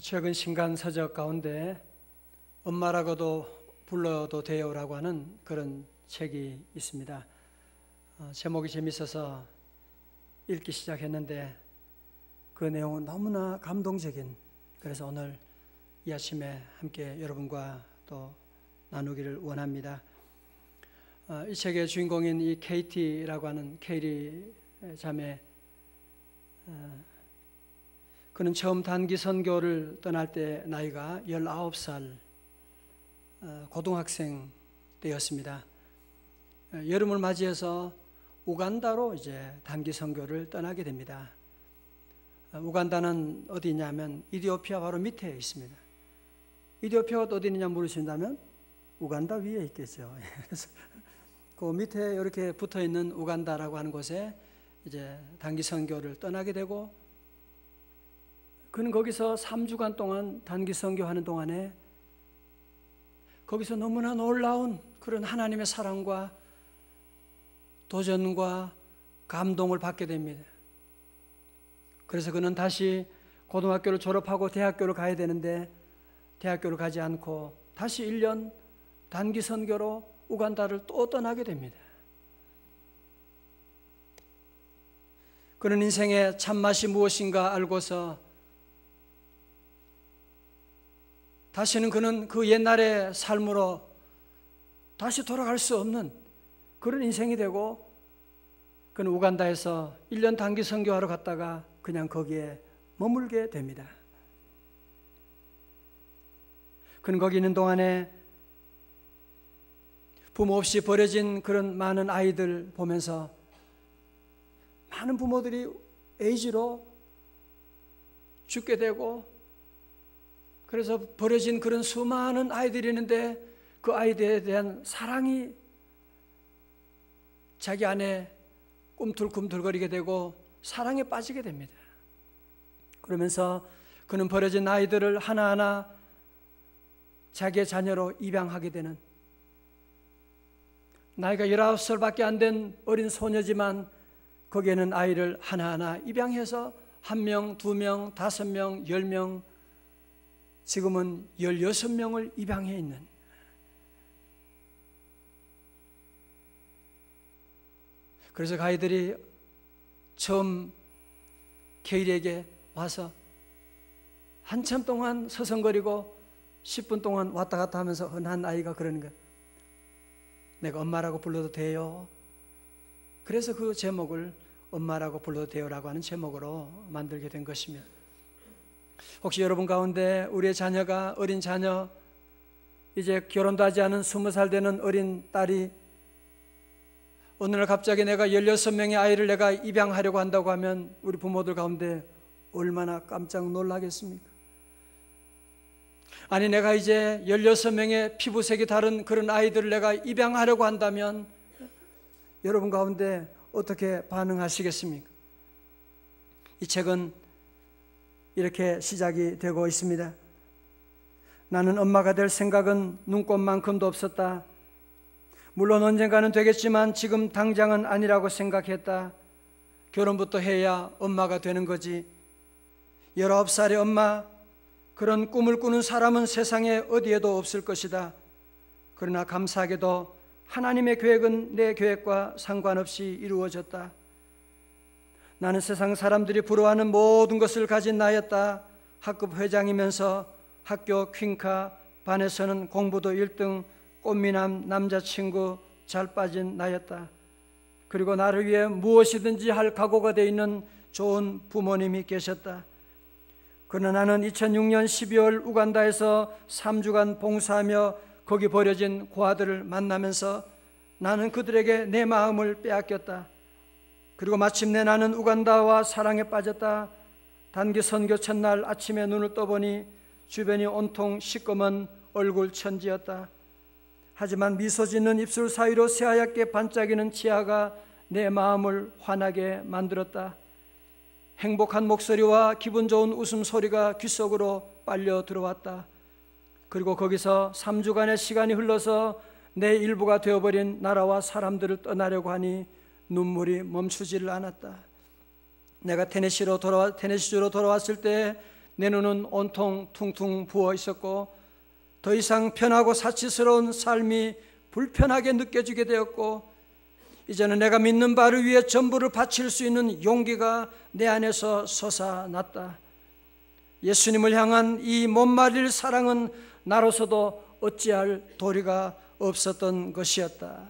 최근 신간 서적 가운데 엄마라고도 불러도 돼요라고 하는 그런 책이 있습니다. 제목이 재밌어서 읽기 시작했는데 그 내용은 너무나 감동적인, 그래서 오늘 이 아침에 함께 여러분과 또 나누기를 원합니다. 이 책의 주인공인 이 케이티라고 하는 케이리 자매, 그는 처음 단기 선교를 떠날 때 나이가 19살 고등학생 때였습니다. 여름을 맞이해서 우간다로 이제 단기 선교를 떠나게 됩니다. 우간다는 어디 있냐면 이디오피아 바로 밑에 있습니다. 이디오피아가 어디 있느냐 물으신다면 우간다 위에 있겠죠. 그래서 그 밑에 이렇게 붙어 있는 우간다라고 하는 곳에 이제 단기 선교를 떠나게 되고, 그는 거기서 3주간 동안 단기 선교하는 동안에 거기서 너무나 놀라운 그런 하나님의 사랑과 도전과 감동을 받게 됩니다. 그래서 그는 다시 고등학교를 졸업하고 대학교를 가야 되는데 대학교를 가지 않고 다시 1년 단기 선교로 우간다를 또 떠나게 됩니다. 그는 인생의 참맛이 무엇인가 알고서 다시는 그는 그 옛날의 삶으로 다시 돌아갈 수 없는 그런 인생이 되고, 그는 우간다에서 1년 단기 선교하러 갔다가 그냥 거기에 머물게 됩니다. 그는 거기 있는 동안에 부모 없이 버려진 그런 많은 아이들 보면서 많은 부모들이 에이즈로 죽게 되고, 그래서 버려진 그런 수많은 아이들이 있는데 그 아이들에 대한 사랑이 자기 안에 꿈틀꿈틀거리게 되고 사랑에 빠지게 됩니다. 그러면서 그는 버려진 아이들을 하나하나 자기의 자녀로 입양하게 되는, 나이가 19살밖에 안 된 어린 소녀지만 거기에는 아이를 하나하나 입양해서 1명, 2명, 5명, 10명, 지금은 16명을 입양해 있는, 그래서 그 아이들이 처음 케이리에게 와서 한참 동안 서성거리고 10분 동안 왔다 갔다 하면서 한 아이가 그러는 거예요. 내가 엄마라고 불러도 돼요? 그래서 그 제목을 엄마라고 불러도 돼요라고 하는 제목으로 만들게 된 것입니다. 혹시 여러분 가운데 우리의 자녀가, 어린 자녀, 이제 결혼도 하지 않은 20살 되는 어린 딸이 어느 날 갑자기 내가 16명의 아이를 내가 입양하려고 한다고 하면 우리 부모들 가운데 얼마나 깜짝 놀라겠습니까? 아니, 내가 이제 16명의 피부색이 다른 그런 아이들을 내가 입양하려고 한다면 여러분 가운데 어떻게 반응하시겠습니까? 이 책은 이렇게 시작이 되고 있습니다. 나는 엄마가 될 생각은 눈꼽만큼도 없었다. 물론 언젠가는 되겠지만 지금 당장은 아니라고 생각했다. 결혼부터 해야 엄마가 되는 거지. 19살의 엄마, 그런 꿈을 꾸는 사람은 세상에 어디에도 없을 것이다. 그러나 감사하게도 하나님의 계획은 내 계획과 상관없이 이루어졌다. 나는 세상 사람들이 부러워하는 모든 것을 가진 나였다. 학급 회장이면서 학교 퀸카, 반에서는 공부도 1등, 꽃미남 남자친구 잘 빠진 나였다. 그리고 나를 위해 무엇이든지 할 각오가 되어 있는 좋은 부모님이 계셨다. 그러나 나는 2006년 12월 우간다에서 3주간 봉사하며 거기 버려진 고아들을 만나면서 나는 그들에게 내 마음을 빼앗겼다. 그리고 마침내 나는 우간다와 사랑에 빠졌다. 단기 선교 첫날 아침에 눈을 떠보니 주변이 온통 시꺼먼 얼굴 천지였다. 하지만 미소 짓는 입술 사이로 새하얗게 반짝이는 치아가 내 마음을 환하게 만들었다. 행복한 목소리와 기분 좋은 웃음소리가 귓속으로 빨려 들어왔다. 그리고 거기서 3주간의 시간이 흘러서 내 일부가 되어버린 나라와 사람들을 떠나려고 하니 눈물이 멈추지를 않았다. 내가 테네시주로 돌아왔을 때 내 눈은 온통 퉁퉁 부어 있었고 더 이상 편하고 사치스러운 삶이 불편하게 느껴지게 되었고 이제는 내가 믿는 바를 위해 전부를 바칠 수 있는 용기가 내 안에서 솟아났다. 예수님을 향한 이 못 말릴 사랑은 나로서도 어찌할 도리가 없었던 것이었다.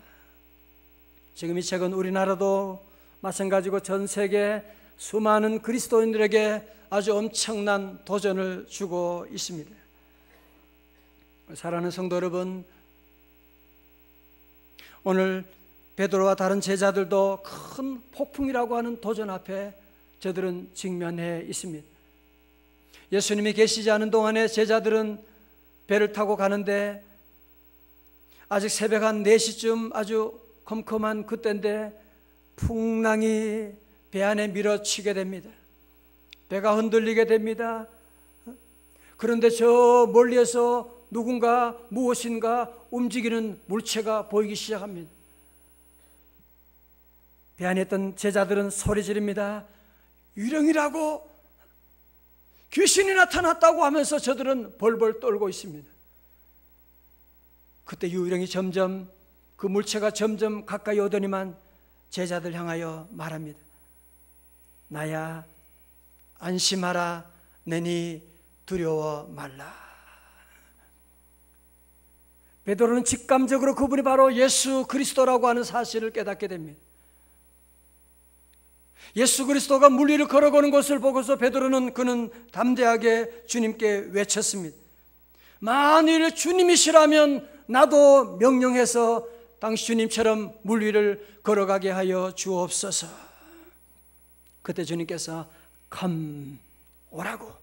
지금 이 책은 우리나라도 마찬가지고 전 세계 수많은 그리스도인들에게 아주 엄청난 도전을 주고 있습니다. 사랑하는 성도 여러분, 오늘 베드로와 다른 제자들도 큰 폭풍이라고 하는 도전 앞에 저들은 직면해 있습니다. 예수님이 계시지 않은 동안에 제자들은 배를 타고 가는데 아직 새벽 한 4시쯤 아주 컴컴한 그때인데 풍랑이 배 안에 밀어치게 됩니다. 배가 흔들리게 됩니다. 그런데 저 멀리에서 누군가 무엇인가 움직이는 물체가 보이기 시작합니다. 배 안에 있던 제자들은 소리 지릅니다. 유령이라고, 귀신이 나타났다고 하면서 저들은 벌벌 떨고 있습니다. 그때 유령이 점점, 그 물체가 점점 가까이 오더니만 제자들 향하여 말합니다. 나야, 안심하라, 내니 두려워 말라. 베드로는 직감적으로 그분이 바로 예수 그리스도라고 하는 사실을 깨닫게 됩니다. 예수 그리스도가 물 위를 걸어가는 것을 보고서 베드로는 그는 담대하게 주님께 외쳤습니다. 만일 주님이시라면 나도 명령해서 당시 주님처럼 물 위를 걸어가게 하여 주옵소서. 그때 주님께서 come 오라고.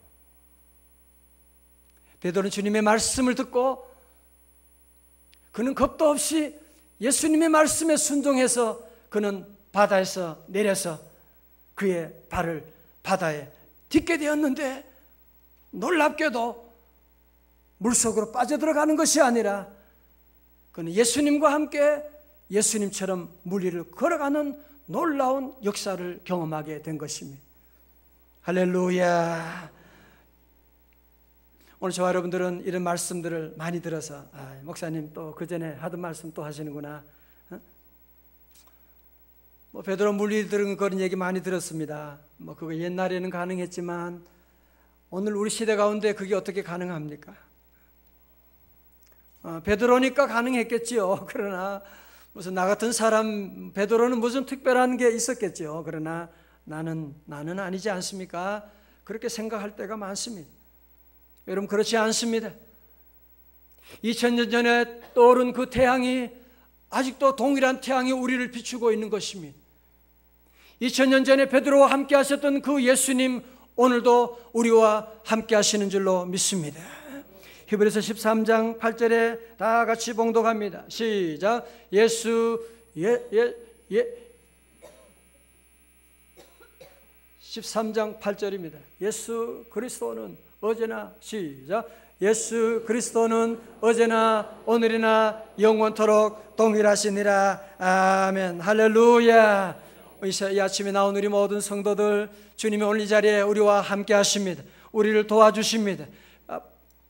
베드로는 주님의 말씀을 듣고 그는 겁도 없이 예수님의 말씀에 순종해서 그는 바다에서 내려서 그의 발을 바다에 딛게 되었는데 놀랍게도 물속으로 빠져들어가는 것이 아니라 그는 예수님과 함께 예수님처럼 물 위를 걸어가는 놀라운 역사를 경험하게 된 것입니다. 할렐루야. 오늘 저와 여러분들은 이런 말씀들을 많이 들어서 목사님 또 그전에 하던 말씀 또 하시는구나. 베드로 물 위를 들은 그런 얘기 많이 들었습니다. 그거 옛날에는 가능했지만 오늘 우리 시대 가운데 그게 어떻게 가능합니까? 베드로니까 가능했겠지요. 그러나 무슨 나 같은 사람, 베드로는 무슨 특별한 게 있었겠죠. 그러나 나는 아니지 않습니까? 그렇게 생각할 때가 많습니다. 여러분, 그렇지 않습니다. 2000년 전에 떠오른 그 태양이 아직도 동일한 태양이 우리를 비추고 있는 것입니다. 2000년 전에 베드로와 함께 하셨던 그 예수님, 오늘도 우리와 함께 하시는 줄로 믿습니다. 히브리서 13장 8절에 다 같이 봉독합니다. 시작. 13장 8절입니다. 예수 그리스도는 어제나, 시작. 예수 그리스도는 어제나 오늘이나 영원토록 동일하시니라. 아멘. 할렐루야. 이 아침에 나온 우리 모든 성도들, 주님이 오늘 이 자리에 우리와 함께 하십니다. 우리를 도와주십니다.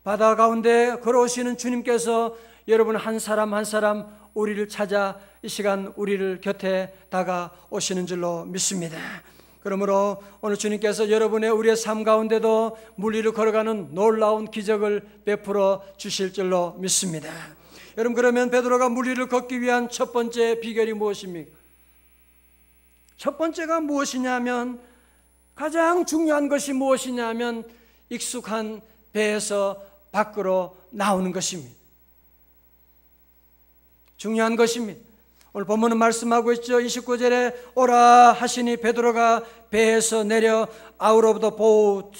바다 가운데 걸어오시는 주님께서 여러분 한 사람 한 사람 우리를 찾아 이 시간 우리를 곁에 다가오시는 줄로 믿습니다. 그러므로 오늘 주님께서 여러분의 우리의 삶 가운데도 물 위를 걸어가는 놀라운 기적을 베풀어 주실 줄로 믿습니다. 여러분, 그러면 베드로가 물 위를 걷기 위한 첫 번째 비결이 무엇입니까? 첫 번째가 무엇이냐면, 가장 중요한 것이 무엇이냐면 익숙한 배에서 밖으로 나오는 것입니다. 중요한 것입니다. 오늘 본문은 말씀하고 있죠. 29절에 오라 하시니 베드로가 배에서 내려 out of the boat,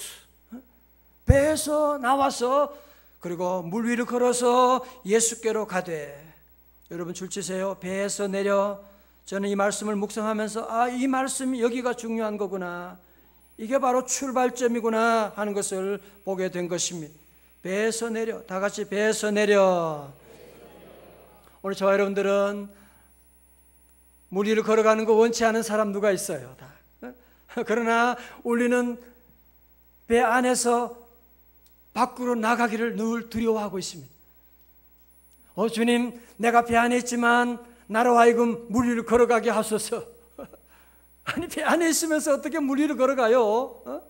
배에서 나와서 그리고 물 위를 걸어서 예수께로 가되. 여러분 줄치세요. 배에서 내려. 저는 이 말씀을 묵상하면서 이 말씀이 여기가 중요한 거구나, 이게 바로 출발점이구나 하는 것을 보게 된 것입니다. 배에서 내려. 다 같이 배에서 내려. 오늘 저와 여러분들은 물 위를 걸어가는 거 원치 않은 사람 누가 있어요? 다. 그러나 우리는 배 안에서 밖으로 나가기를 늘 두려워하고 있습니다. 주님, 내가 배 안에 있지만 나로 하여금 물 위를 걸어가게 하소서. 아니, 배 안에 있으면서 어떻게 물 위를 걸어가요?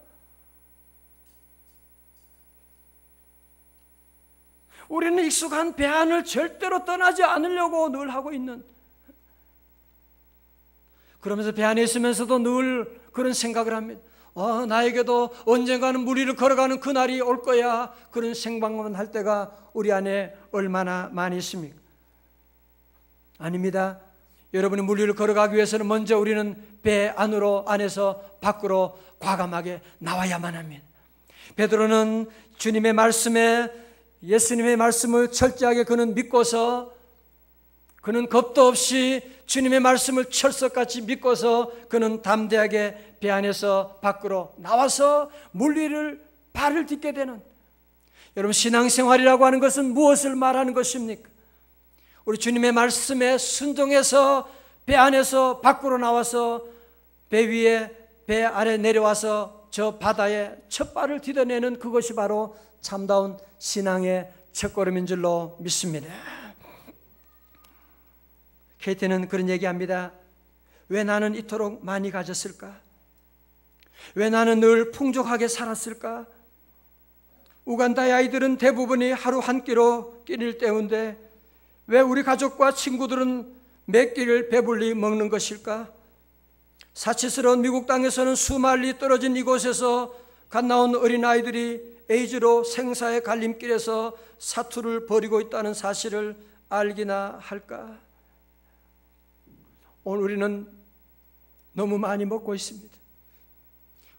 우리는 익숙한 배 안을 절대로 떠나지 않으려고 늘 하고 있는, 그러면서 배 안에 있으면서도 늘 그런 생각을 합니다. 나에게도 언젠가는 물 위를 걸어가는 그날이 올 거야. 그런 생각만 할 때가 우리 안에 얼마나 많이 있습니까? 아닙니다. 여러분이 물 위를 걸어가기 위해서는 먼저 우리는 배 안에서 밖으로 과감하게 나와야만 합니다. 베드로는 주님의 말씀에, 예수님의 말씀을 철저하게 그는 믿고서, 그는 겁도 없이 주님의 말씀을 철석같이 믿고서 그는 담대하게 배 안에서 밖으로 나와서 물 위를 발을 딛게 되는, 여러분, 신앙생활이라고 하는 것은 무엇을 말하는 것입니까? 우리 주님의 말씀에 순종해서 배 안에서 밖으로 나와서 배 위에, 배 아래 내려와서 저 바다에 첫 발을 디뎌내는, 그것이 바로 참다운 신앙의 첫걸음인 줄로 믿습니다. 케이티는 그런 얘기합니다. 왜 나는 이토록 많이 가졌을까? 왜 나는 늘 풍족하게 살았을까? 우간다의 아이들은 대부분이 하루 한 끼로 끼니를 때우는데 왜 우리 가족과 친구들은 몇 끼를 배불리 먹는 것일까? 사치스러운 미국 땅에서는 수만리 떨어진 이곳에서 갓 나온 어린아이들이 에이즈로 생사의 갈림길에서 사투를 벌이고 있다는 사실을 알기나 할까? 오늘 우리는 너무 많이 먹고 있습니다.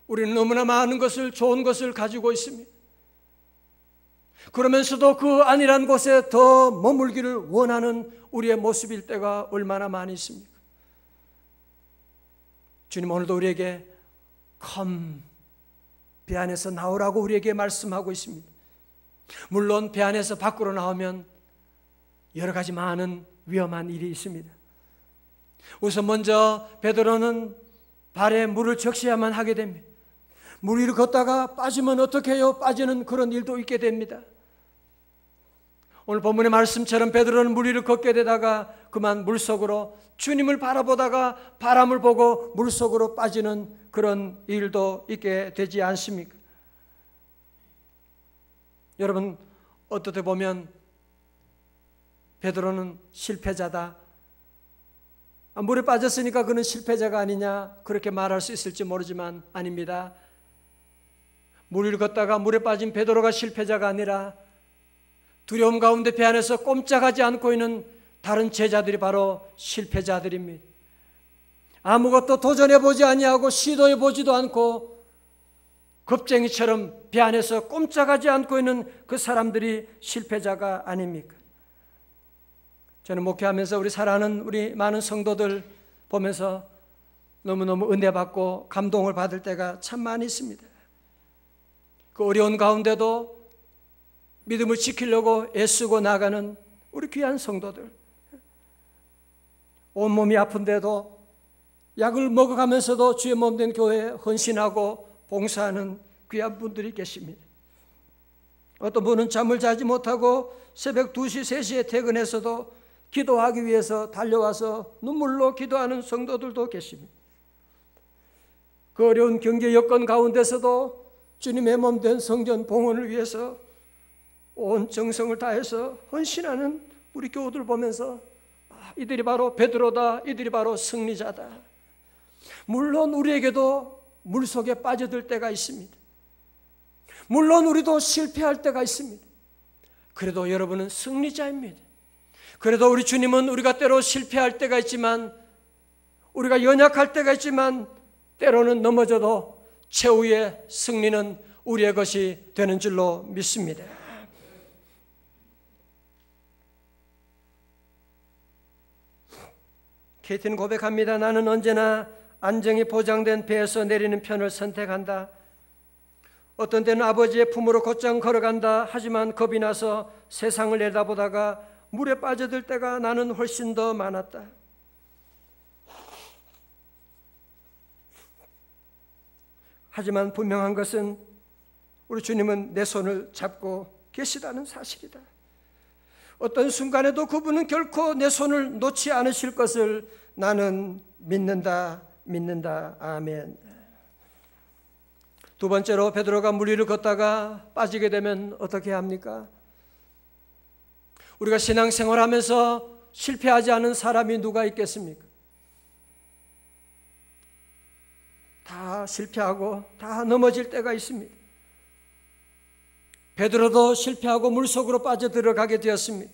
우리는 너무나 많은 것을, 좋은 것을 가지고 있습니다. 그러면서도 그 안이란 곳에 더 머물기를 원하는 우리의 모습일 때가 얼마나 많이 있습니까? 주님 오늘도 우리에게 come, 배 안에서 나오라고 우리에게 말씀하고 있습니다. 물론 배 안에서 밖으로 나오면 여러 가지 많은 위험한 일이 있습니다. 우선 먼저 베드로는 발에 물을 적셔야만 하게 됩니다. 물 위를 걷다가 빠지면 어떻게 해요? 빠지는 그런 일도 있게 됩니다. 오늘 본문의 말씀처럼 베드로는 물 위를 걷게 되다가 그만 물속으로, 주님을 바라보다가 바람을 보고 물속으로 빠지는 그런 일도 있게 되지 않습니까? 여러분, 어떻게 보면 베드로는 실패자다, 물에 빠졌으니까 그는 실패자가 아니냐, 그렇게 말할 수 있을지 모르지만 아닙니다. 물 위를 걷다가 물에 빠진 베드로가 실패자가 아니라 두려움 가운데 배 안에서 꼼짝하지 않고 있는 다른 제자들이 바로 실패자들입니다. 아무것도 도전해보지 아니하고 시도해보지도 않고 겁쟁이처럼 배 안에서 꼼짝하지 않고 있는 그 사람들이 실패자가 아닙니까? 저는 목회하면서 우리 사랑하는 우리 많은 성도들 보면서 너무너무 은혜받고 감동을 받을 때가 참 많이 있습니다. 그 어려운 가운데도 믿음을 지키려고 애쓰고 나가는 우리 귀한 성도들, 온몸이 아픈데도 약을 먹어가면서도 주의 몸된 교회에 헌신하고 봉사하는 귀한 분들이 계십니다. 어떤 분은 잠을 자지 못하고 새벽 2시, 3시에 퇴근해서도 기도하기 위해서 달려와서 눈물로 기도하는 성도들도 계십니다. 그 어려운 경제 여건 가운데서도 주님의 몸된 성전 봉헌을 위해서 온 정성을 다해서 헌신하는 우리 교우들 보면서 이들이 바로 베드로다, 이들이 바로 승리자다. 물론 우리에게도 물속에 빠져들 때가 있습니다. 물론 우리도 실패할 때가 있습니다. 그래도 여러분은 승리자입니다. 그래도 우리 주님은 우리가 때로 실패할 때가 있지만, 우리가 연약할 때가 있지만, 때로는 넘어져도 최후의 승리는 우리의 것이 되는 줄로 믿습니다. 케이티는 고백합니다. 나는 언제나 안정이 보장된 배에서 내리는 편을 선택한다. 어떤 때는 아버지의 품으로 곧장 걸어간다. 하지만 겁이 나서 세상을 내다보다가 물에 빠져들 때가 나는 훨씬 더 많았다. 하지만 분명한 것은 우리 주님은 내 손을 잡고 계시다는 사실이다. 어떤 순간에도 그분은 결코 내 손을 놓지 않으실 것을 나는 믿는다. 아멘. 두 번째로 베드로가 물 위를 걷다가 빠지게 되면 어떻게 합니까? 우리가 신앙생활하면서 실패하지 않은 사람이 누가 있겠습니까? 다 실패하고 다 넘어질 때가 있습니다. 베드로도 실패하고 물속으로 빠져들어가게 되었습니다.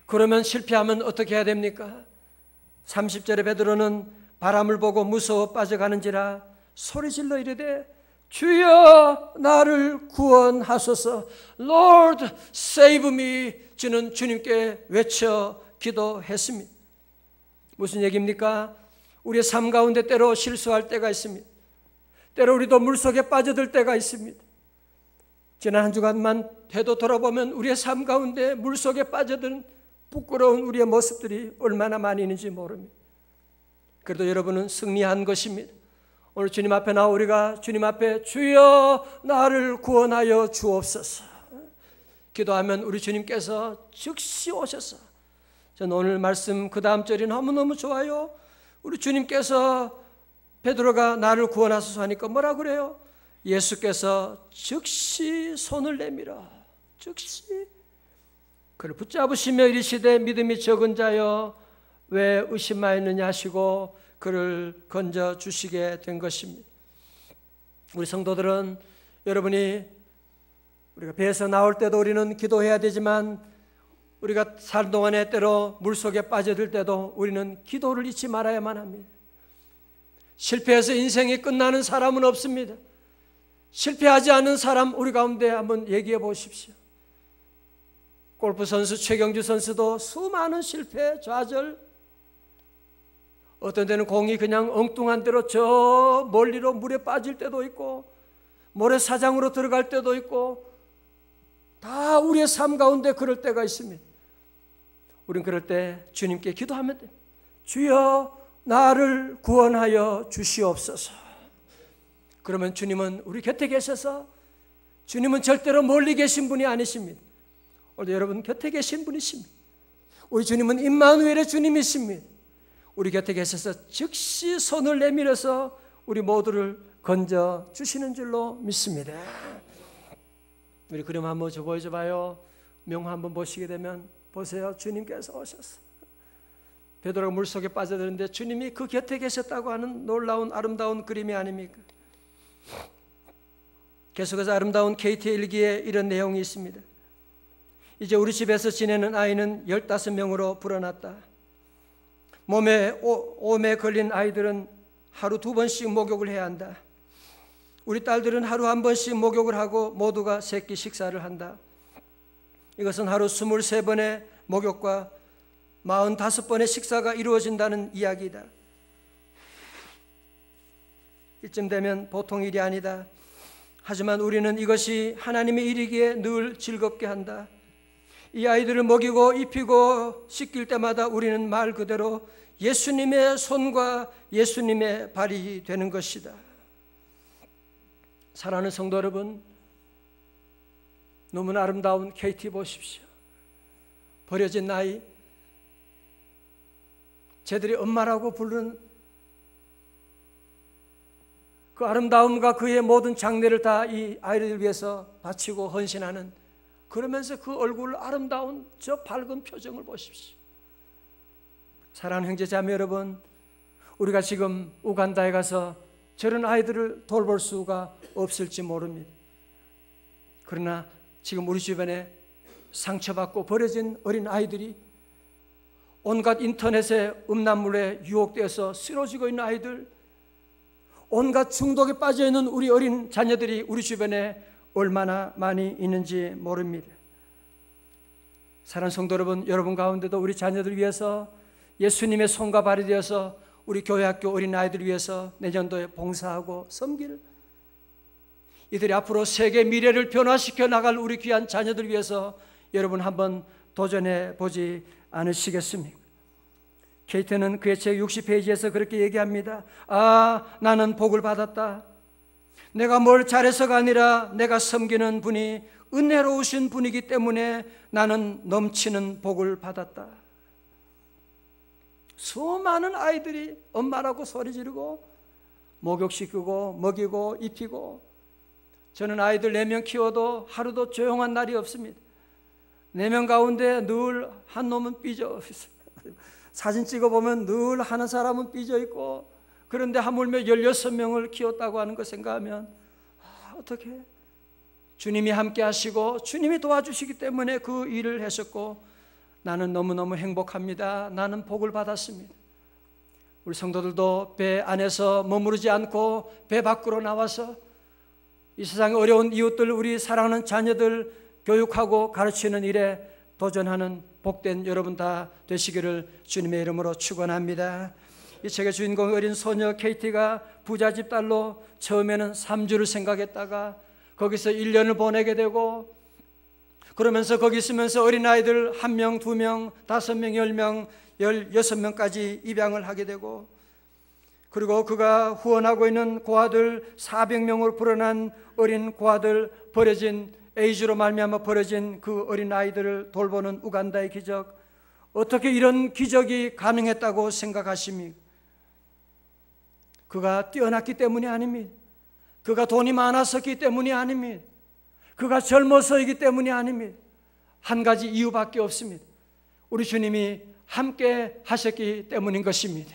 그러면 실패하면 어떻게 해야 됩니까? 30절에 베드로는 바람을 보고 무서워 빠져가는지라 소리질러 이르되 주여 나를 구원하소서. Lord save me. 저는 주님께 외쳐 기도했습니다. 무슨 얘기입니까? 우리의 삶 가운데 때로 실수할 때가 있습니다. 때로 우리도 물속에 빠져들 때가 있습니다. 지난 한 주간만 되도 돌아보면 우리의 삶 가운데 물속에 빠져든 부끄러운 우리의 모습들이 얼마나 많이 있는지 모릅니다. 그래도 여러분은 승리한 것입니다. 오늘 주님 앞에 나와 우리가 주님 앞에 주여 나를 구원하여 주옵소서 기도하면 우리 주님께서 즉시 오셔서, 저는 오늘 말씀 그 다음 절이 너무너무 좋아요. 우리 주님께서 베드로가 나를 구원하소서 하니까 뭐라 그래요? 예수께서 즉시 손을 내밀어 즉시 그를 붙잡으시며 이르시되 믿음이 적은 자여 왜 의심하였느냐 하시고 그를 건져 주시게 된 것입니다. 우리 성도들은 여러분이 우리가 배에서 나올 때도 우리는 기도해야 되지만 우리가 사는 동안에 때로 물속에 빠져들 때도 우리는 기도를 잊지 말아야만 합니다. 실패해서 인생이 끝나는 사람은 없습니다. 실패하지 않은 사람 우리 가운데 한번 얘기해 보십시오. 골프 선수 최경주 선수도 수많은 실패, 좌절, 어떤 데는 공이 그냥 엉뚱한 대로 저 멀리로 물에 빠질 때도 있고 모래사장으로 들어갈 때도 있고 다 우리의 삶 가운데 그럴 때가 있습니다. 우린 그럴 때 주님께 기도하면 됩니다. 주여 나를 구원하여 주시옵소서. 그러면 주님은 우리 곁에 계셔서, 주님은 절대로 멀리 계신 분이 아니십니다. 오늘 여러분 곁에 계신 분이십니다. 우리 주님은 임마누엘의 주님이십니다. 우리 곁에 계셔서 즉시 손을 내밀어서 우리 모두를 건져 주시는 줄로 믿습니다. 우리 그림 한번 보여줘봐요. 명 한번 보시게 되면 보세요. 주님께서 오셨어. 베드로가 물속에 빠져드는데 주님이 그 곁에 계셨다고 하는 놀라운 아름다운 그림이 아닙니까? 계속해서 아름다운 KT의 일기에 이런 내용이 있습니다. 이제 우리 집에서 지내는 아이는 15명으로 불어났다. 몸에 오에 걸린 아이들은 하루 2번씩 목욕을 해야 한다. 우리 딸들은 하루 1번씩 목욕을 하고 모두가 새끼 식사를 한다. 이것은 하루 23번의 목욕과 45번의 식사가 이루어진다는 이야기이다. 이쯤 되면 보통 일이 아니다. 하지만 우리는 이것이 하나님의 일이기에 늘 즐겁게 한다. 이 아이들을 먹이고 입히고 씻길 때마다 우리는 말 그대로 예수님의 손과 예수님의 발이 되는 것이다. 사랑하는 성도 여러분, 너무나 아름다운 KT 보십시오. 버려진 아이, 쟤들이 엄마라고 부르는 그 아름다움과 그의 모든 장래를 다 이 아이를 위해서 바치고 헌신하는, 그러면서 그 얼굴 아름다운 저 밝은 표정을 보십시오. 사랑하는 형제자매 여러분, 우리가 지금 우간다에 가서 저런 아이들을 돌볼 수가 없을지 모릅니다. 그러나 지금 우리 주변에 상처받고 버려진 어린 아이들이, 온갖 인터넷의 음란물에 유혹되어서 쓰러지고 있는 아이들, 온갖 중독에 빠져있는 우리 어린 자녀들이 우리 주변에 얼마나 많이 있는지 모릅니다. 사랑하는 성도 여러분, 여러분 가운데도 우리 자녀들 위해서 예수님의 손과 발이 되어서 우리 교회학교 어린아이들 위해서 내년도에 봉사하고 섬길, 이들이 앞으로 세계 미래를 변화시켜 나갈 우리 귀한 자녀들 위해서 여러분 한번 도전해 보지 않으시겠습니까? 케이트는 그의 책 60페이지에서 그렇게 얘기합니다. 아, 나는 복을 받았다. 내가 뭘 잘해서가 아니라 내가 섬기는 분이 은혜로우신 분이기 때문에 나는 넘치는 복을 받았다. 수많은 아이들이 엄마라고 소리 지르고 목욕시키고 먹이고 입히고, 저는 아이들 4명 키워도 하루도 조용한 날이 없습니다. 4명 가운데 늘 한 놈은 삐져 있어요. 사진 찍어보면 늘 하는 사람은 삐져 있고, 그런데 하물며 16명을 키웠다고 하는 거 생각하면 어떻게 주님이 함께 하시고 주님이 도와주시기 때문에 그 일을 하셨고, 나는 너무너무 행복합니다. 나는 복을 받았습니다. 우리 성도들도 배 안에서 머무르지 않고 배 밖으로 나와서 이 세상의 어려운 이웃들, 우리 사랑하는 자녀들 교육하고 가르치는 일에 도전하는 복된 여러분 다 되시기를 주님의 이름으로 축원합니다. 이 책의 주인공 어린 소녀 케이티가 부잣집 딸로 처음에는 3주를 생각했다가 거기서 1년을 보내게 되고, 그러면서 거기 있으면서 어린아이들 1명, 2명, 5명, 10명, 16명까지 입양을 하게 되고, 그리고 그가 후원하고 있는 고아들 400명으로 불어난 어린 고아들, 버려진 에이즈로 말미암아 버려진 그 어린아이들을 돌보는 우간다의 기적, 어떻게 이런 기적이 가능했다고 생각하십니까? 그가 뛰어났기 때문이 아닙니다. 그가 돈이 많았었기 때문이 아닙니다. 그가 젊어서이기 때문이 아닙니다. 한 가지 이유밖에 없습니다. 우리 주님이 함께 하셨기 때문인 것입니다.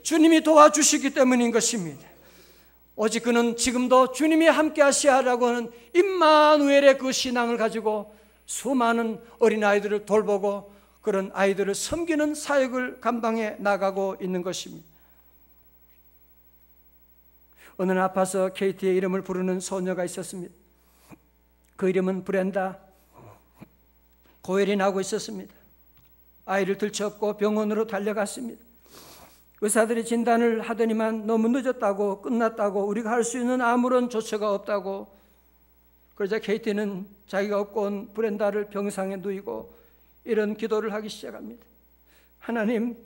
주님이 도와주시기 때문인 것입니다. 오직 그는 지금도 주님이 함께 하시라고 하는 임마누엘의 그 신앙을 가지고 수많은 어린아이들을 돌보고 그런 아이들을 섬기는 사역을 감당해 나가고 있는 것입니다. 어느 날 아파서 케이티의 이름을 부르는 소녀가 있었습니다. 그 이름은 브렌다. 고열이 나고 있었습니다. 아이를 들쳐업고 병원으로 달려갔습니다. 의사들이 진단을 하더니만 너무 늦었다고, 끝났다고, 우리가 할 수 있는 아무런 조처가 없다고. 그러자 케이티는 자기가 업고 온 브렌다를 병상에 누이고 이런 기도를 하기 시작합니다. 하나님,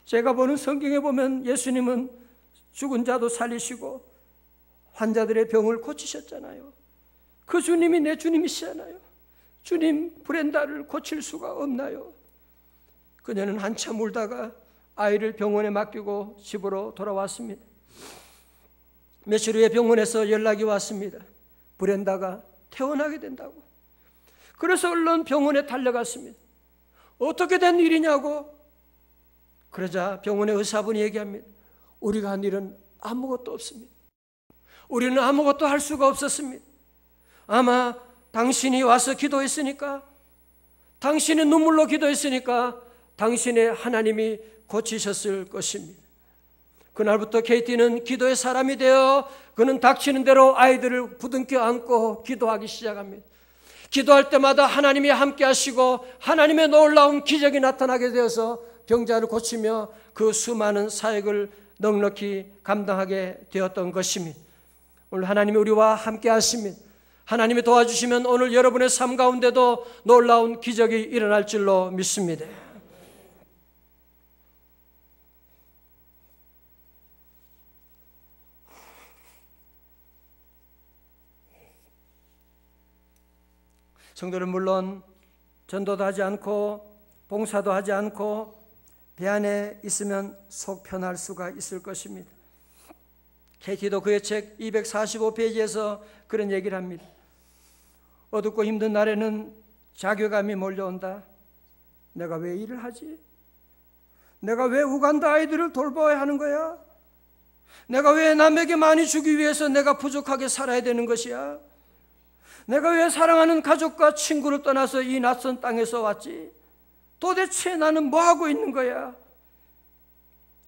제가 보는 성경에 보면 예수님은 죽은 자도 살리시고 환자들의 병을 고치셨잖아요. 그 주님이 내 주님이시잖아요. 주님, 브렌다를 고칠 수가 없나요? 그녀는 한참 울다가 아이를 병원에 맡기고 집으로 돌아왔습니다. 며칠 후에 병원에서 연락이 왔습니다. 브렌다가 퇴원하게 된다고. 그래서 얼른 병원에 달려갔습니다. 어떻게 된 일이냐고. 그러자 병원의 의사분이 얘기합니다. 우리가 한 일은 아무것도 없습니다. 우리는 아무것도 할 수가 없었습니다. 아마 당신이 와서 기도했으니까, 당신이 눈물로 기도했으니까 당신의 하나님이 고치셨을 것입니다. 그날부터 케이티는 기도의 사람이 되어 그는 닥치는 대로 아이들을 부둥켜 안고 기도하기 시작합니다. 기도할 때마다 하나님이 함께 하시고 하나님의 놀라운 기적이 나타나게 되어서 병자를 고치며 그 수많은 사역을 넉넉히 감당하게 되었던 것입니다. 오늘 하나님이 우리와 함께 하십니다. 하나님이 도와주시면 오늘 여러분의 삶 가운데도 놀라운 기적이 일어날 줄로 믿습니다. 성도는 물론 전도도 하지 않고 봉사도 하지 않고 배 안에 있으면 속 편할 수가 있을 것입니다. 케이티도 그의 책 245페이지에서 그런 얘기를 합니다. 어둡고 힘든 날에는 자괴감이 몰려온다. 내가 왜 일을 하지? 내가 왜 우간다 아이들을 돌봐야 하는 거야? 내가 왜 남에게 많이 주기 위해서 내가 부족하게 살아야 되는 것이야? 내가 왜 사랑하는 가족과 친구를 떠나서 이 낯선 땅에서 왔지? 도대체 나는 뭐 하고 있는 거야?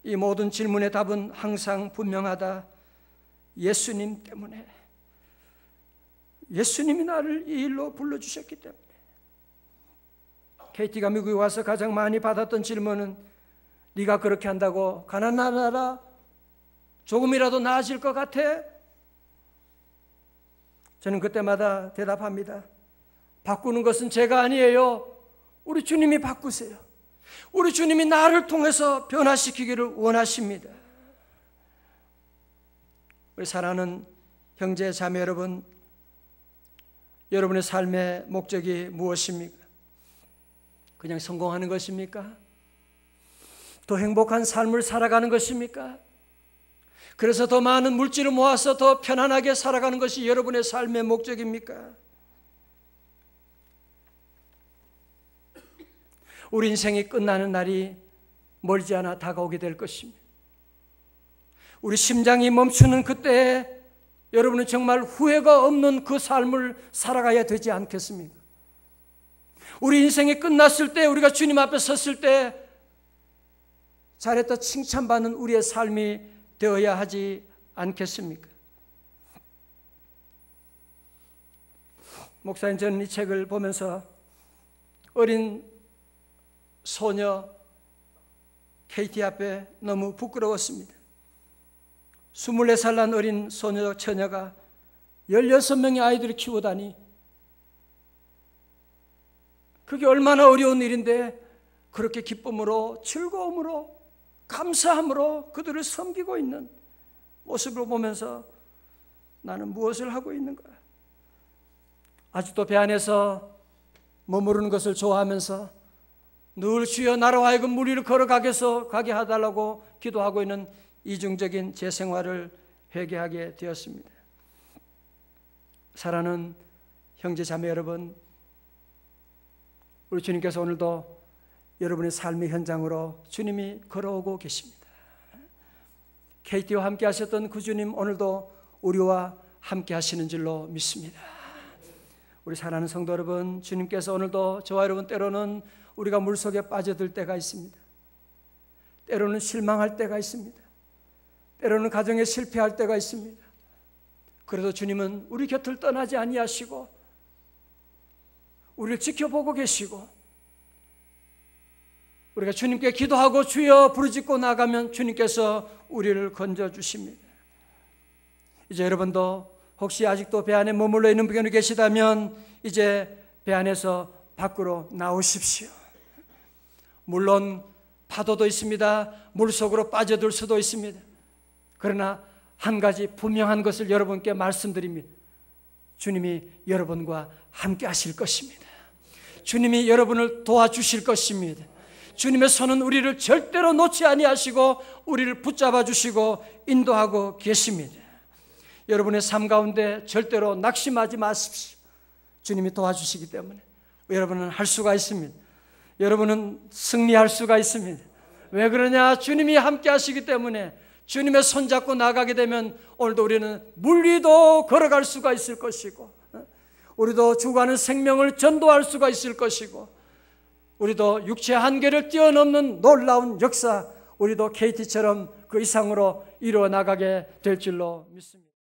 이 모든 질문의 답은 항상 분명하다. 예수님 때문에. 예수님이 나를 이 일로 불러주셨기 때문에. 케이티가 미국에 와서 가장 많이 받았던 질문은 네가 그렇게 한다고 가난한 나라 조금이라도 나아질 것 같아? 저는 그때마다 대답합니다. 바꾸는 것은 제가 아니에요. 우리 주님이 바꾸세요. 우리 주님이 나를 통해서 변화시키기를 원하십니다. 우리 사랑하는 형제 자매 여러분, 여러분의 삶의 목적이 무엇입니까? 그냥 성공하는 것입니까? 더 행복한 삶을 살아가는 것입니까? 그래서 더 많은 물질을 모아서 더 편안하게 살아가는 것이 여러분의 삶의 목적입니까? 우리 인생이 끝나는 날이 멀지 않아 다가오게 될 것입니다. 우리 심장이 멈추는 그때에 여러분은 정말 후회가 없는 그 삶을 살아가야 되지 않겠습니까? 우리 인생이 끝났을 때, 우리가 주님 앞에 섰을 때 잘했다 칭찬받는 우리의 삶이 되어야 하지 않겠습니까? 목사님, 저는 이 책을 보면서 어린 소녀 KT 앞에 너무 부끄러웠습니다. 24살 난 어린 처녀가 16명의 아이들을 키우다니, 그게 얼마나 어려운 일인데 그렇게 기쁨으로, 즐거움으로, 감사함으로 그들을 섬기고 있는 모습을 보면서 나는 무엇을 하고 있는가? 아직도 배 안에서 머무르는 것을 좋아하면서 늘 주여 나로 하여금 물 위를 걸어가게 해달라고 기도하고 있는 이중적인 제 생활을 회개하게 되었습니다. 사랑하는 형제 자매 여러분, 우리 주님께서 오늘도 여러분의 삶의 현장으로 주님이 걸어오고 계십니다. KT와 함께 하셨던 그 주님, 오늘도 우리와 함께 하시는 줄로 믿습니다. 우리 사랑하는 성도 여러분, 주님께서 오늘도 저와 여러분, 때로는 우리가 물속에 빠져들 때가 있습니다. 때로는 실망할 때가 있습니다. 때로는 가정에 실패할 때가 있습니다. 그래도 주님은 우리 곁을 떠나지 아니하시고 우리를 지켜보고 계시고, 우리가 주님께 기도하고 주여 부르짖고 나가면 주님께서 우리를 건져주십니다. 이제 여러분도 혹시 아직도 배 안에 머물러 있는 분이 계시다면 이제 배 안에서 밖으로 나오십시오. 물론 파도도 있습니다. 물속으로 빠져들 수도 있습니다. 그러나 한 가지 분명한 것을 여러분께 말씀드립니다. 주님이 여러분과 함께 하실 것입니다. 주님이 여러분을 도와주실 것입니다. 주님의 손은 우리를 절대로 놓지 아니하시고 우리를 붙잡아 주시고 인도하고 계십니다. 여러분의 삶 가운데 절대로 낙심하지 마십시오. 주님이 도와주시기 때문에 여러분은 할 수가 있습니다. 여러분은 승리할 수가 있습니다. 왜 그러냐? 주님이 함께 하시기 때문에. 주님의 손잡고 나가게 되면 오늘도 우리는 물 위도 걸어갈 수가 있을 것이고, 우리도 죽어가는 생명을 전도할 수가 있을 것이고, 우리도 육체의 한계를 뛰어넘는 놀라운 역사, 우리도 KT처럼 그 이상으로 이루어 나가게 될 줄로 믿습니다.